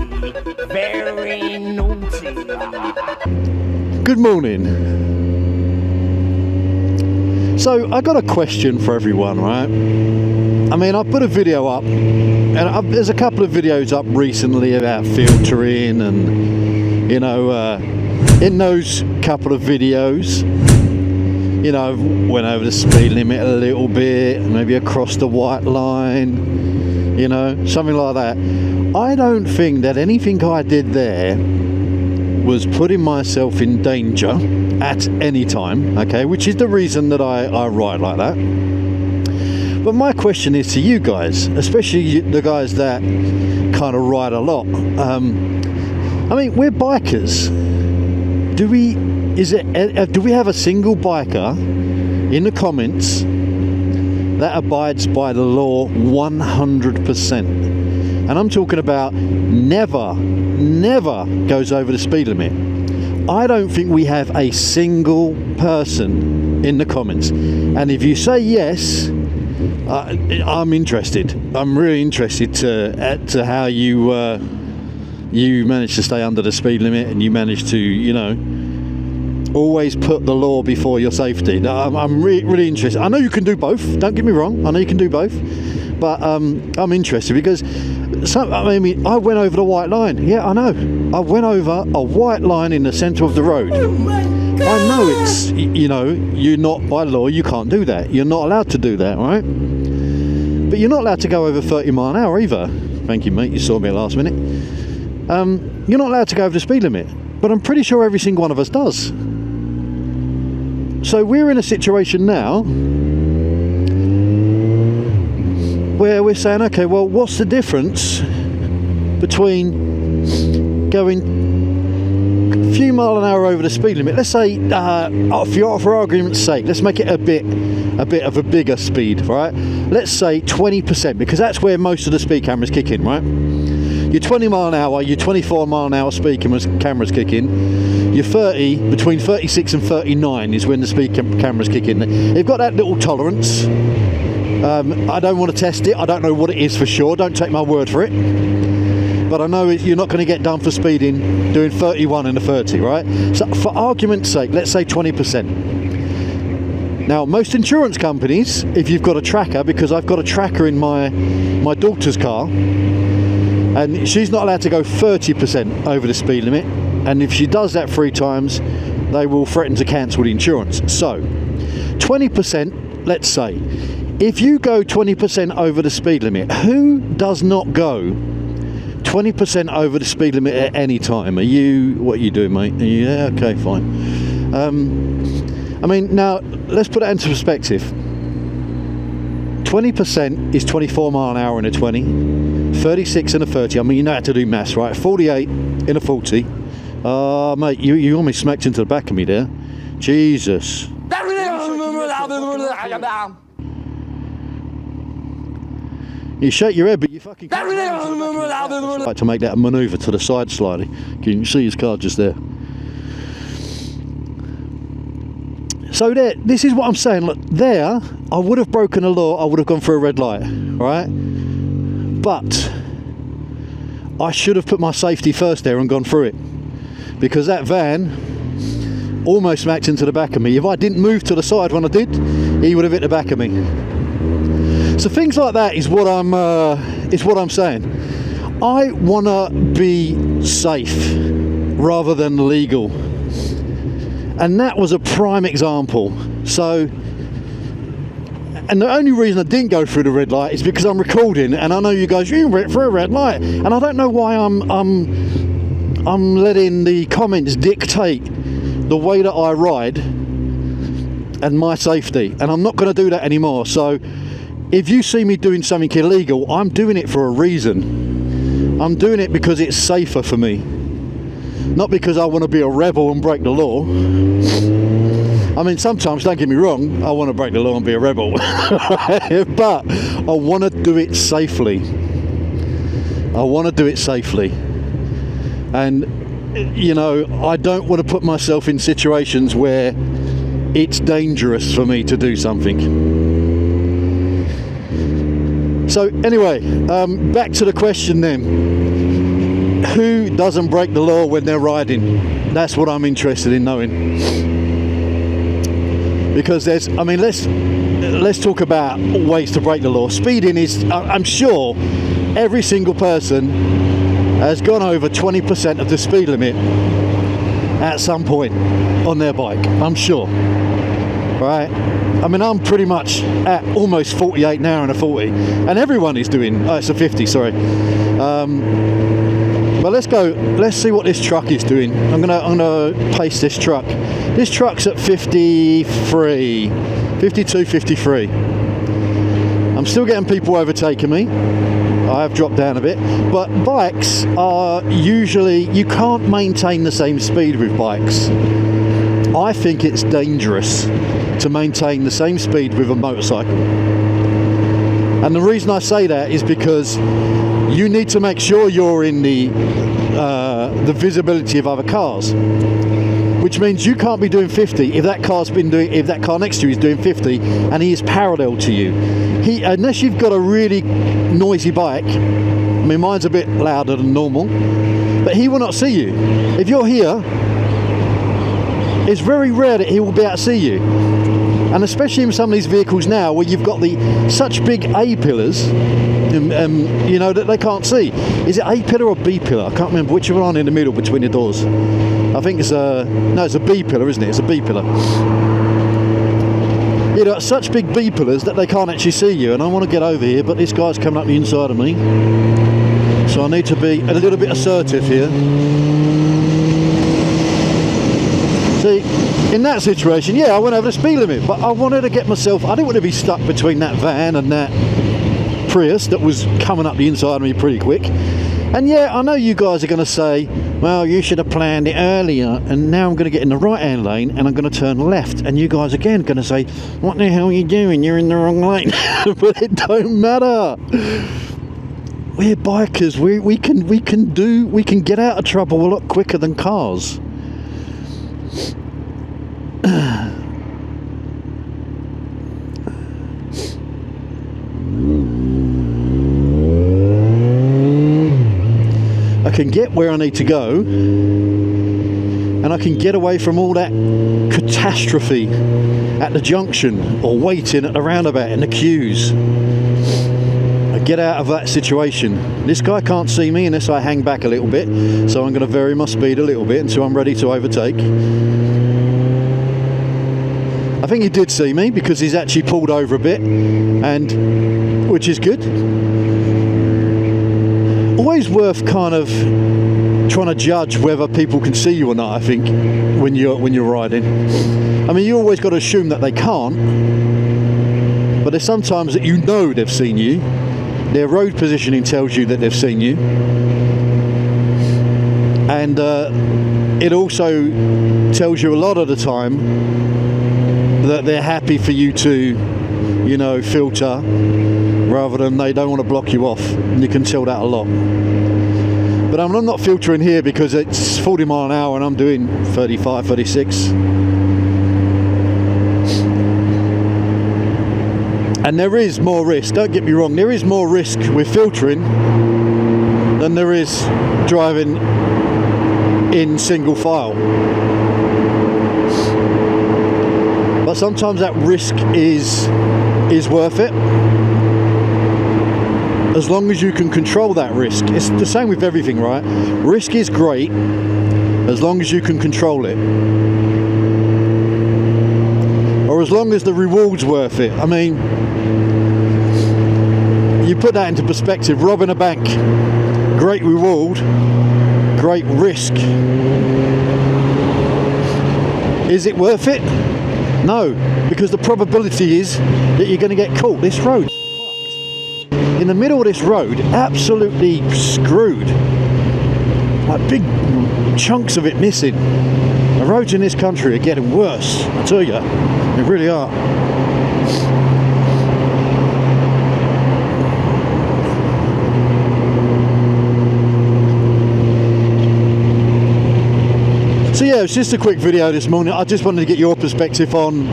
Very naughty. Good morning. So I got a question for everyone, right? I mean, I put a video up, and there's a couple of videos up recently about filtering, and you know, in those couple of videos, you know, went over the speed limit a little bit, maybe across the white line, you know, something like that. I don't think that anything I did there was putting myself in danger at any time, okay, which is the reason that I ride like that. But my question is to you guys, especially the guys that kind of ride a lot. I mean, we're bikers. Do we have a single biker in the comments that abides by the law 100%? And I'm talking about never goes over the speed limit. I don't think we have a single person in the comments. And if you say yes, I'm interested. I'm really interested to how you manage to stay under the speed limit, and you manage to, you know, always put the law before your safety. I'm really interested. I know you can do both. Don't get me wrong. I know you can do both. But I'm interested because I mean, I went over the white line. Yeah, I know. I went over a white line in the centre of the road. I know it's, you know, you're not, by law, you can't do that. You're not allowed to do that, right? But you're not allowed to go over 30 mile an hour either. Thank you, mate. You saw me at last minute. You're not allowed to go over the speed limit. But I'm pretty sure every single one of us does. So we're in a situation now where we're saying, okay, well, what's the difference between going a few mile an hour over the speed limit? Let's say, for argument's sake, let's make it a bit of a bigger speed, right? Let's say 20%, because that's where most of the speed cameras kick in, right? Your 20 mile an hour, your 24 mile an hour speed cameras kick in. Your 30, between 36 and 39 is when the speed cameras kick in. They've got that little tolerance. I don't want to test it. I don't know what it is for sure. Don't take my word for it. But I know you're not going to get done for speeding doing 31 and a 30, right? So for argument's sake, let's say 20%. Now, most insurance companies, if you've got a tracker, because I've got a tracker in my daughter's car, and she's not allowed to go 30% over the speed limit. And if she does that 3 times, they will threaten to cancel the insurance. So, 20%, let's say. If you go 20% over the speed limit, who does not go 20% over the speed limit at any time? What are you doing, mate? Yeah, okay, fine. I mean, now, let's put it into perspective. 20% is 24 mile an hour in a 20, 36 in a 30. I mean, you know how to do maths, right? 48 in a 40. Mate, you almost smacked into the back of me there. Jesus. You shake your head, but you fucking can't. Like to make that manoeuvre to the side slightly. You can see his car just there. So this is what I'm saying. Look, there, I would have broken a law. I would have gone for a red light, right? But I should have put my safety first there and gone through it, because that van almost smacked into the back of me. If I didn't move to the side when I did, he would have hit the back of me. So things like that is what I'm saying. I want to be safe rather than legal, and that was a prime example. So, and the only reason I didn't go through the red light is because I'm recording, and I know you guys, you went for a red light, and I don't know why I'm letting the comments dictate the way that I ride and my safety, and I'm not going to do that anymore. So if you see me doing something illegal, I'm doing it for a reason. I'm doing it because it's safer for me, not because I want to be a rebel and break the law. I mean, sometimes, don't get me wrong, I want to break the law and be a rebel, but I want to do it safely. I want to do it safely. And, you know, I don't want to put myself in situations where it's dangerous for me to do something. So anyway, back to the question then. who doesn't break the law when they're riding? That's what I'm interested in knowing. Because there's, I mean, let's talk about ways to break the law. Speeding is, I'm sure every single person has gone over 20% of the speed limit at some point on their bike, I'm sure, right? I mean, I'm pretty much at almost 48 now and a 40, and everyone is doing, it's a 50, sorry. But let's see what this truck is doing. I'm gonna pace this truck. This truck's at 52, 53. I'm still getting people overtaking me. I have dropped down a bit, but bikes are usually, you can't maintain the same speed with bikes. I think it's dangerous to maintain the same speed with a motorcycle. And the reason I say that is because you need to make sure you're in the visibility of other cars, which means you can't be doing 50 if that car next to you is doing 50 and he is parallel to you. Unless you've got a really noisy bike, I mean, mine's a bit louder than normal, but he will not see you. If you're here, it's very rare that he will be able to see you. And especially in some of these vehicles now where you've got such big A pillars, you know, that they can't see. Is it A pillar or B pillar? I can't remember which one in the middle between the doors. I think it's it's a B pillar, isn't it? It's a B pillar. You know, such big B pillars that they can't actually see you. And I want to get over here, but this guy's coming up the inside of me. So I need to be a little bit assertive here. See, in that situation, yeah, I went over the speed limit, but I wanted to get myself, I didn't want to be stuck between that van and that Prius that was coming up the inside of me pretty quick. And yeah, I know you guys are going to say, well, you should have planned it earlier, and now I'm going to get in the right hand lane and I'm going to turn left, and you guys again going to say, what the hell are you doing, you're in the wrong lane. But it don't matter. We're bikers, we can get out of trouble a lot quicker than cars. I can get where I need to go, and I can get away from all that catastrophe at the junction or waiting at the roundabout in the queues. I get out of that situation. This guy can't see me unless I hang back a little bit, so I'm going to vary my speed a little bit until I'm ready to overtake. I think he did see me because he's actually pulled over a bit, and which is good. Always worth kind of trying to judge whether people can see you or not, I think, when you're riding. I mean, you always got to assume that they can't, but there's sometimes that you know they've seen you. Their road positioning tells you that they've seen you, and it also tells you a lot of the time that they're happy for you to, you know, filter rather than they don't want to block you off. And you can tell that a lot. But I'm not filtering here because it's 40 mile an hour and I'm doing 35, 36. And there is more risk, don't get me wrong, there is more risk with filtering than there is driving in single file. But sometimes that risk is worth it, as long as you can control that risk. It's the same with everything, right? Risk is great as long as you can control it, or as long as the reward's worth it. I mean, you put that into perspective. Robbing a bank, great reward, great risk. Is it worth it? No, because the probability is that you're going to get caught. This road, in the middle of this road, absolutely screwed. Like big chunks of it missing. The roads in this country are getting worse, I tell you, they really are. So yeah, it's just a quick video this morning. I just wanted to get your perspective on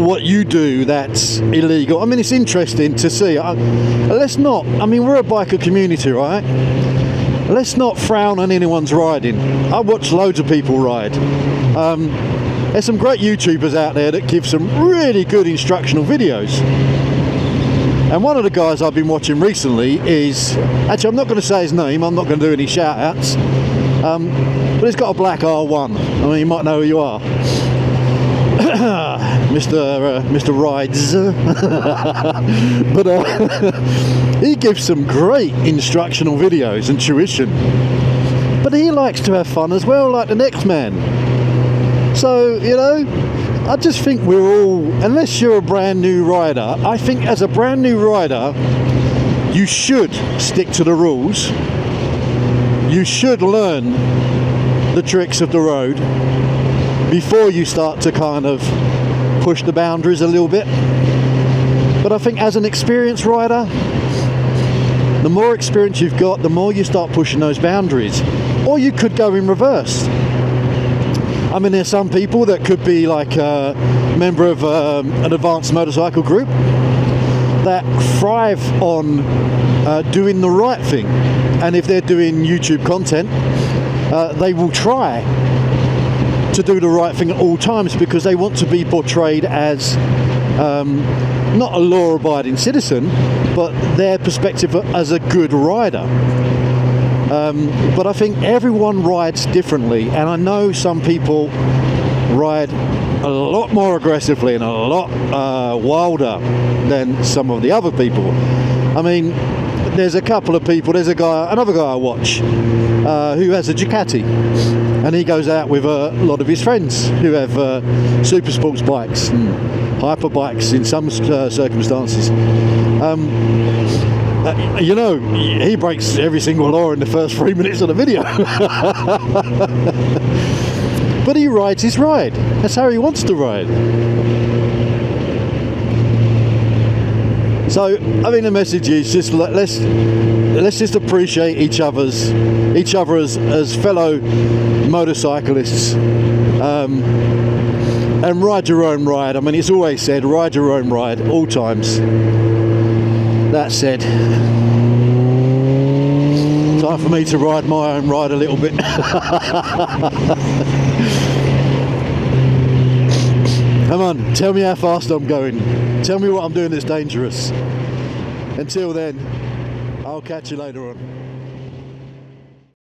what you do that's illegal. I mean, it's interesting to see. Let's not, I mean, we're a biker community, right? let's not frown on anyone's riding. I watch loads of people ride. There's some great YouTubers out there that give some really good instructional videos. And one of the guys I've been watching recently is, actually I'm not going to say his name, I'm not going to do any shout outs, but he's got a black R1. I mean, you might know who you are. Mr. Rides. But he gives some great instructional videos and tuition. But he likes to have fun as well, like the next man. So, you know, I just think we're all, unless you're a brand new rider, I think as a brand new rider, you should stick to the rules. You should learn the tricks of the road before you start to kind of push the boundaries a little bit. But I think as an experienced rider, the more experience you've got, the more you start pushing those boundaries. Or you could go in reverse. I mean, there's some people that could be like a member of an advanced motorcycle group that thrive on doing the right thing. And if they're doing YouTube content, they will try to do the right thing at all times because they want to be portrayed as not a law-abiding citizen, but their perspective as a good rider. But I think everyone rides differently, and I know some people ride a lot more aggressively and a lot wilder than some of the other people. I mean, there's a couple of people, there's another guy I watch who has a Ducati, and he goes out with a lot of his friends who have super sports bikes and hyper bikes in some circumstances. You know, he breaks every single law in the first 3 minutes of the video. But he rides his ride. That's how he wants to ride. So, I mean, the message is just let's just appreciate each other as fellow motorcyclists, and ride your own ride. I mean, it's always said, ride your own ride, all times. That said, time for me to ride my own ride a little bit. Come on, tell me how fast I'm going. Tell me what I'm doing that's dangerous. Until then, I'll catch you later on.